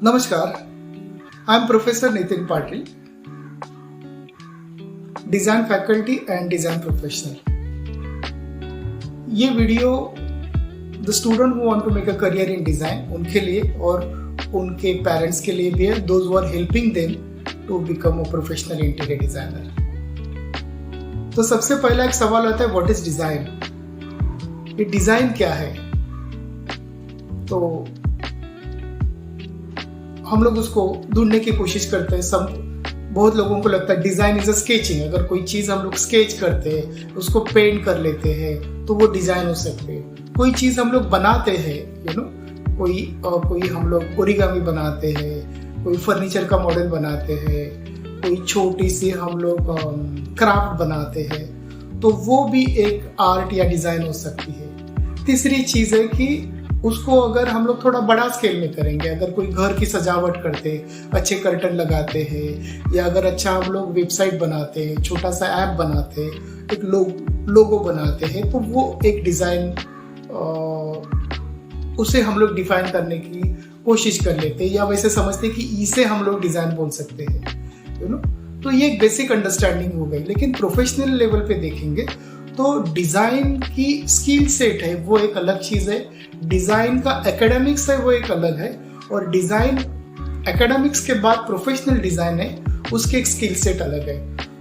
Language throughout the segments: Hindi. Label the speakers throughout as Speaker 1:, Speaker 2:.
Speaker 1: नमस्कार, I am professor Nitin Patil, design faculty and design professional. ये video the student who want to make a career in design उनके लिए और उनके पेरेंट्स के लिए भी है, those who are helping them to become a professional interior designer. तो सबसे पहला एक सवाल आता है, व्हाट इज डिजाइन? ये डिजाइन क्या है? तो हम लोग उसको ढूंढने की कोशिश करते हैं। बहुत लोगों को लगता है डिजाइन इज अ स्केचिंग। अगर कोई चीज हम लोग स्केच करते हैं, उसको पेंट कर लेते हैं, तो वो डिजाइन हो सकते हैं। कोई चीज हम लोग बनाते हैं, कोई हम लोग ओरिगामी बनाते हैं, कोई फर्नीचर का मॉडल बनाते हैं, कोई छोटी सी हम लोग क्राफ्ट बनाते हैं, तो वो भी एक आर्ट या डिजाइन हो सकती है। तीसरी चीज है कि उसको अगर हम लोग थोड़ा बड़ा स्केल में करेंगे, अगर कोई घर की सजावट करते हैं, अच्छे कर्टन लगाते हैं, या अगर अच्छा हम लोग वेबसाइट बनाते हैं, छोटा सा ऐप बनाते हैं, एक लोगो बनाते हैं, तो वो एक डिजाइन, उसे हम लोग डिफाइन करने की कोशिश कर लेते हैं, या वैसे समझते हैं कि इसे हम लोग डिजाइन बोल सकते हैं। तो ये एक बेसिक अंडरस्टैंडिंग हो गई। लेकिन प्रोफेशनल लेवल पे देखेंगे तो डिजाइन की स्किल सेट है, वो एक अलग चीज है। डिजाइन का एकेडमिक्स है, वो एक अलग है। और डिजाइन एकेडमिक्स के बाद प्रोफेशनल डिजाइन है, उसके एक स्किल सेट अलग है।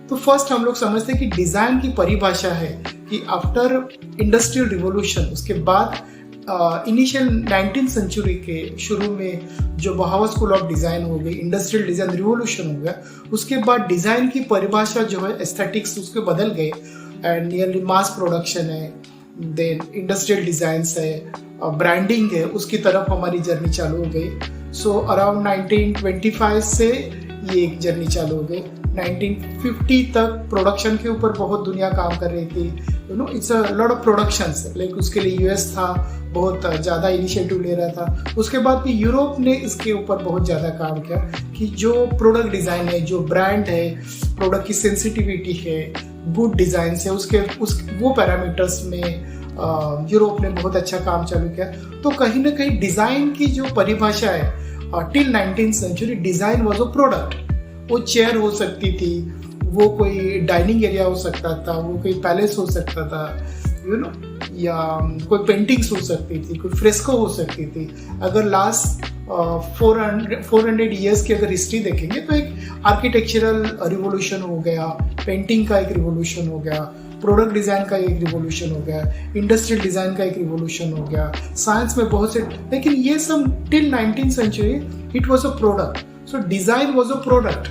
Speaker 1: तो फर्स्ट हम लोग समझते हैं कि डिजाइन की परिभाषा है कि आफ्टर इंडस्ट्रियल रिवॉल्यूशन, उसके बाद इनिशियल 19th सेंचुरी के शुरू में जो बहावा स्कूल ऑफ डिजाइन हो गई, इंडस्ट्रियल डिजाइन रिवॉल्यूशन हो गया, उसके बाद डिजाइन की परिभाषा जो है एस्थेटिक्स उसके बदल गए एंड नियरली मास प्रोडक्शन है, देन इंडस्ट्रियल डिजाइन्स है, ब्रांडिंग है, उसकी तरफ हमारी जर्नी चालू हो गई। सो अराउंड 1925 से ये एक जर्नी चालू हो गई। 1950 तक प्रोडक्शन के ऊपर बहुत दुनिया काम कर रही थी। It's a lot of productions, like उसके लिए यूएस था, बहुत ज़्यादा इनिशिएटिव ले रहा था। उसके बाद भी यूरोप ने इसके ऊपर बहुत ज़्यादा काम किया कि जो प्रोडक्ट डिज़ाइन है, जो ब्रांड है, प्रोडक्ट की सेंसिटिविटी है, गुड डिज़ाइन है, वो पैरामीटर्स में यूरोप ने बहुत अच्छा काम चालू किया। तो कहीं ना कहीं डिज़ाइन की जो परिभाषा है, till 19th century design was a product. वो चेयर हो सकती थी, वो कोई डाइनिंग एरिया हो सकता था, वो कोई पैलेस हो सकता था, या कोई पेंटिंग्स हो सकती थी, कोई फ्रेस्को हो सकती थी। अगर लास्ट 400 ईयर्स की अगर हिस्ट्री देखेंगे तो एक आर्किटेक्चरल रिवोल्यूशन हो गया, पेंटिंग का एक रिवोल्यूशन हो गया, प्रोडक्ट डिजाइन का एक रिवोल्यूशन हो गया, इंडस्ट्रियल डिजाइन का एक रिवोल्यूशन हो गया, साइंस में बहुत से। लेकिन ये सब till 19th century it was a product. So design was a product.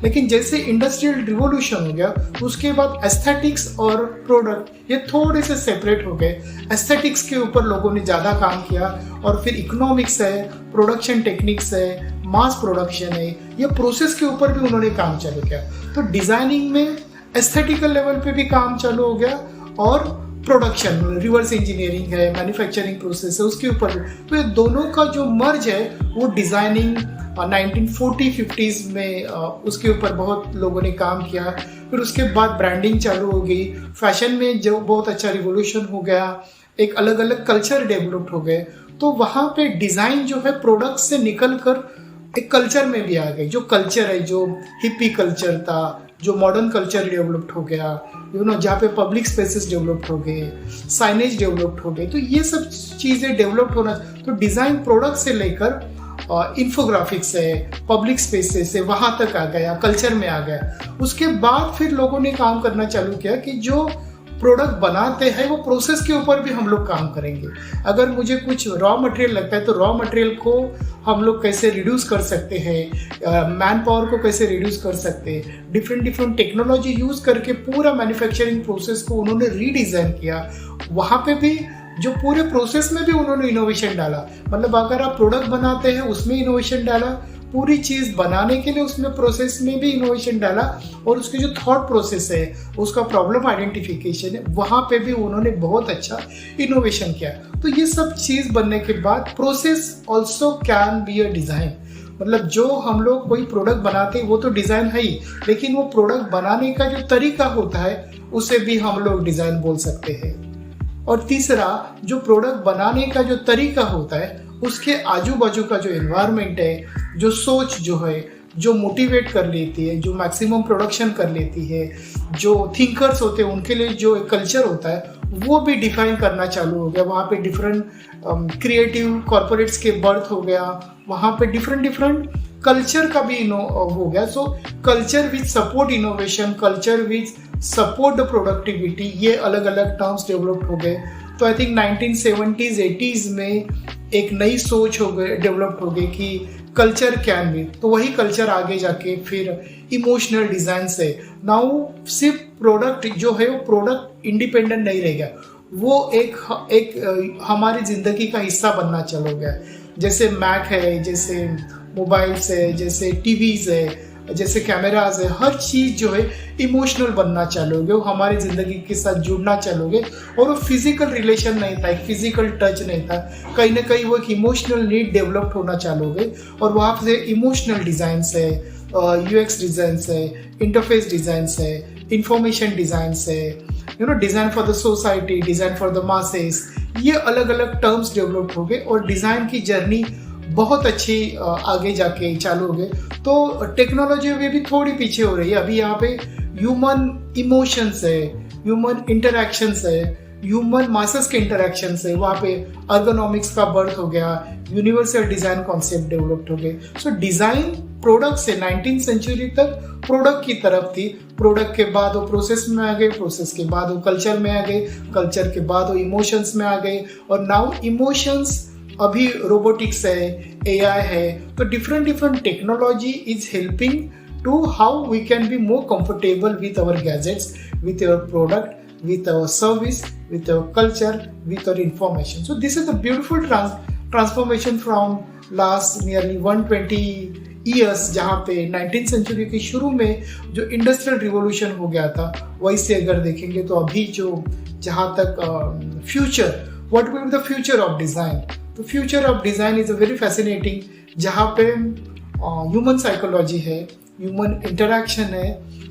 Speaker 1: लेकिन जैसे इंडस्ट्रियल रिवोल्यूशन हो गया, उसके बाद एस्थेटिक्स और प्रोडक्ट ये थोड़े से सेपरेट हो गए। एस्थेटिक्स के ऊपर लोगों ने ज़्यादा काम किया, और फिर इकोनॉमिक्स है, प्रोडक्शन टेक्निक्स है, मास प्रोडक्शन है, ये प्रोसेस के ऊपर भी उन्होंने काम चालू किया। तो डिजाइनिंग में एस्थेटिकल लेवल पे भी काम चालू हो गया, और प्रोडक्शन, रिवर्स इंजीनियरिंग है, मैन्युफैक्चरिंग प्रोसेस है, उसके ऊपर। तो ये दोनों का जो मर्ज है वो डिजाइनिंग 1940-50s में उसके ऊपर बहुत लोगों ने काम किया। फिर उसके बाद ब्रांडिंग चालू हो गई, फैशन में जो बहुत अच्छा रिवोल्यूशन हो गया, एक अलग अलग कल्चर डेवलप्ड हो गए। तो वहाँ पे डिज़ाइन जो है प्रोडक्ट से निकल कर एक कल्चर में भी आ गई। जो कल्चर है, जो हिप्पी कल्चर था, जो मॉडर्न कल्चर डेवलप्ड हो गया, जहाँ पे पब्लिक स्पेसेस डेवलप्ड हो गए, साइनेज डेवलप्ड हो गए। तो ये सब चीज़ें डेवलप्ड होना, तो डिज़ाइन प्रोडक्ट से लेकर इंफोग्राफिक्स है, पब्लिक स्पेसेस है, वहाँ तक आ गया, कल्चर में आ गया। उसके बाद फिर लोगों ने काम करना चालू किया कि जो प्रोडक्ट बनाते हैं वो प्रोसेस के ऊपर भी हम लोग काम करेंगे। अगर मुझे कुछ रॉ मटेरियल लगता है तो रॉ मटेरियल को हम लोग कैसे रिड्यूस कर सकते हैं, मैन पावर को कैसे रिड्यूस कर सकते हैं, डिफरेंट टेक्नोलॉजी यूज करके पूरा मैन्युफैक्चरिंग प्रोसेस को उन्होंने रीडिज़ाइन किया। वहाँ पे भी जो पूरे प्रोसेस में भी उन्होंने इनोवेशन डाला। मतलब अगर आप प्रोडक्ट बनाते हैं उसमें इनोवेशन डाला, पूरी चीज़ बनाने के लिए उसमें प्रोसेस में भी इनोवेशन डाला, और उसकी जो थॉट प्रोसेस है, उसका प्रॉब्लम आइडेंटिफिकेशन है, वहाँ पे भी उन्होंने बहुत अच्छा इनोवेशन किया। तो ये सब चीज़ बनने के बाद process also can be a design. मतलब जो हम लोग कोई प्रोडक्ट बनाते हैं वो तो डिज़ाइन है ही, लेकिन वो प्रोडक्ट बनाने का जो तरीका होता है उसे भी हम लोग डिज़ाइन बोल सकते हैं। और तीसरा, जो प्रोडक्ट बनाने का जो तरीका होता है उसके आजू बाजू का जो एनवायरनमेंट है, जो सोच जो है, जो मोटिवेट कर लेती है, जो मैक्सिमम प्रोडक्शन कर लेती है, जो थिंकर्स होते हैं उनके लिए जो एक कल्चर होता है वो भी डिफाइन करना चालू हो गया। वहाँ पे डिफरेंट क्रिएटिव कॉर्पोरेट्स के बर्थ हो गया, वहाँ पे डिफरेंट कल्चर का भी हो गया। सो culture which support innovation, culture which support the productivity, ये अलग अलग टर्म्स डेवलप हो गए। तो आई थिंक 1970s 80s में एक नई सोच हो गई, डेवलप हो गई कि कल्चर कैन बी। तो वही कल्चर आगे जाके फिर इमोशनल डिजाइन से नाउ सिर्फ प्रोडक्ट जो है वो प्रोडक्ट इंडिपेंडेंट नहीं रह गया, वो एक हमारी जिंदगी का हिस्सा बनना चलो गया। जैसे मैक है, जैसे मोबाइल्स है, जैसे टीवीज है, जैसे कैमराज है, हर चीज जो है इमोशनल बनना चालोगे, वो हमारी जिंदगी के साथ जुड़ना चालोगे। और वो फिजिकल रिलेशन नहीं था, एक फिजिकल टच नहीं था, कहीं ना कहीं वो एक इमोशनल नीड डेवलप होना चालोगे। और वहाँ से इमोशनल डिजाइन है, यूएक्स डिजाइन है, इंटरफेस डिजाइन है, इंफॉर्मेशन डिजाइन है, design for the society, design for the masses, ये अलग अलग टर्म्स डेवलप हो गए और डिजाइन की जर्नी बहुत अच्छी आगे जाके चालू हो गए। तो टेक्नोलॉजी में भी थोड़ी पीछे हो रही है। अभी यहाँ पे ह्यूमन इमोशंस है, ह्यूमन इंटरैक्शंस है, ह्यूमन मासेस के इंटरैक्शंस है, वहाँ पे अर्गोनॉमिक्स का बर्थ हो गया, यूनिवर्सल डिजाइन कॉन्सेप्ट डेवलप्ड हो गए। सो डिजाइन प्रोडक्ट से 19th सेंचुरी तक प्रोडक्ट की तरफ थी, प्रोडक्ट के बाद वो प्रोसेस में आ गए, प्रोसेस के बाद वो कल्चर में आ गए, कल्चर के बाद वो इमोशंस में आ गए, और नाउ इमोशंस अभी रोबोटिक्स है, एआई है। तो different technology is helping to how we can be more comfortable with our gadgets, with our product, with our service, with our culture, with our information. So this is a beautiful transformation from last nearly 120 years, जहाँ पे 19th century के शुरू में जो इंडस्ट्रियल रिवोल्यूशन हो गया था, वैसे अगर देखेंगे तो अभी जो जहाँ तक future, what will be the future of design. तो future of design is a very fascinating, जहाँ पे ह्यूमन साइकोलॉजी है, ह्यूमन इंटरैक्शन है,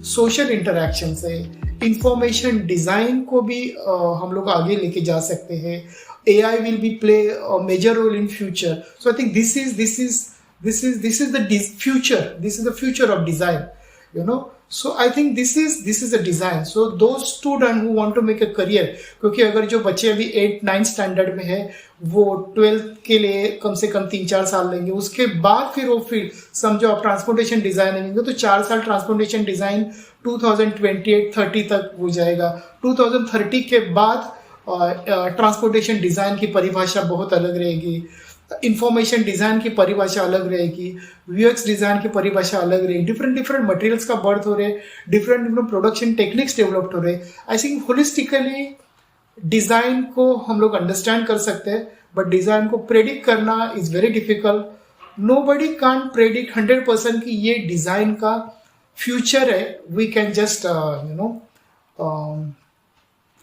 Speaker 1: सोशल इंटरैक्शन है, इंफॉर्मेशन डिजाइन को भी हम लोग आगे लेके जा सकते हैं। AI will be play major role in future. So I think this is the future, this is the future of design, you know. So I think this is a design. So those students who want to make a career, क्योंकि अगर जो बच्चे अभी 8-9 स्टैंडर्ड में है वो 12th के लिए कम से कम 3-4 साल लेंगे, उसके बाद फिर वो फील्ड समझो आप ट्रांसपोर्टेशन डिजाइन लेंगे तो 4 साल ट्रांसपोर्टेशन डिजाइन 2028-30 तक हो जाएगा। 2030 के बाद ट्रांसपोर्टेशन डिजाइन की परिभाषा बहुत अलग रहेगी, इंफॉर्मेशन डिजाइन की परिभाषा अलग रहेगी, यूएक्स डिजाइन की परिभाषा अलग रहेगी, डिफरेंट मटेरियल्स का बर्थ हो रहे, डिफरेंट प्रोडक्शन टेक्निक्स डेवलप्ड हो रहे। आई थिंक होलिस्टिकली डिजाइन को हम लोग अंडरस्टैंड कर सकते हैं, बट डिजाइन को प्रेडिक्ट करना is very difficult. Nobody can predict 100% कि ये डिजाइन का फ्यूचर है। वी कैन जस्ट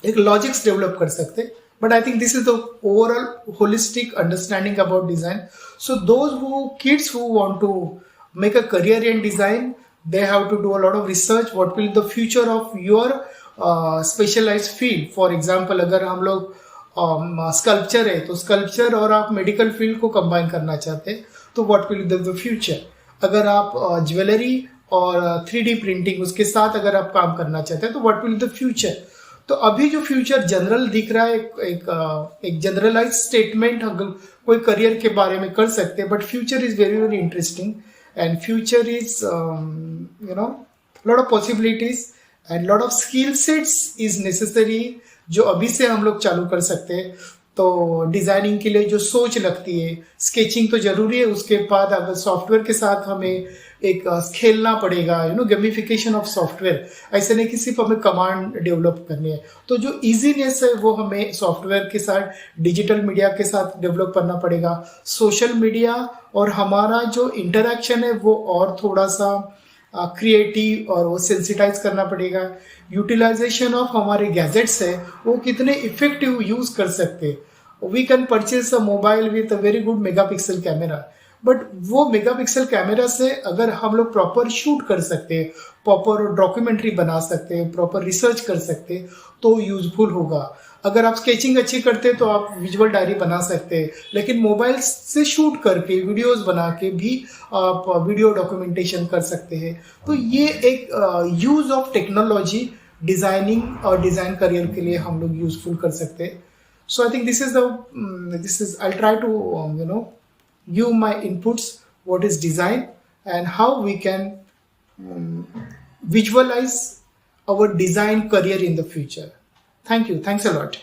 Speaker 1: एक लॉजिक्स डेवलप कर सकते, but I think this is the overall holistic understanding about design. So those kids who want to make a career in design, they have to do a lot of research. What will the future of your specialized field? For example, अगर हम लोग स्कल्पचर है तो स्कल्पचर और आप मेडिकल फील्ड को कंबाइन करना चाहते हैं तो what will be the future? अगर आप ज्वेलरी और 3D प्रिंटिंग उसके साथ अगर आप काम करना चाहते हैं तो what will be the future? तो अभी जो फ्यूचर जनरल दिख रहा है, एक जनरलाइज स्टेटमेंट अगर कोई करियर के बारे में कर सकते हैं, but future is very very interesting and future is lot of possibilities and lot of skill sets is necessary जो अभी से हम लोग चालू कर सकते हैं। तो डिजाइनिंग के लिए जो सोच लगती है, स्केचिंग तो जरूरी है, उसके बाद अगर सॉफ्टवेयर के साथ हमें एक खेलना पड़ेगा, गेमिफिकेशन ऑफ सॉफ्टवेयर। ऐसे नहीं कि सिर्फ हमें कमांड डेवलप करनी है, तो जो इजीनेस है वो हमें सॉफ्टवेयर के साथ, डिजिटल मीडिया के साथ डेवलप करना पड़ेगा। सोशल मीडिया और हमारा जो इंटरेक्शन है वो और थोड़ा सा क्रिएटिव और वो सेंसिटाइज करना पड़ेगा। यूटिलाइजेशन ऑफ हमारे गैजेट्स है वो कितने इफेक्टिव यूज कर सकते। We can purchase a mobile with a very good megapixel camera, but वो मेगापिक्सल कैमरा से अगर हम लोग प्रॉपर शूट कर सकते, प्रॉपर डॉक्यूमेंट्री बना सकते, प्रॉपर रिसर्च कर सकते तो यूजफुल होगा। अगर आप स्केचिंग अच्छी करते हैं तो आप विजुअल डायरी बना सकते हैं, लेकिन मोबाइल से शूट करके वीडियोस बना के भी आप वीडियो डॉक्यूमेंटेशन कर सकते हैं। तो ये एक यूज ऑफ टेक्नोलॉजी डिजाइनिंग और डिजाइन करियर के लिए हम लोग यूजफुल कर सकते हैं। So I think this is I try to give my inputs what is design and how we can visualize our design career in the future. Thank you. Thanks a lot.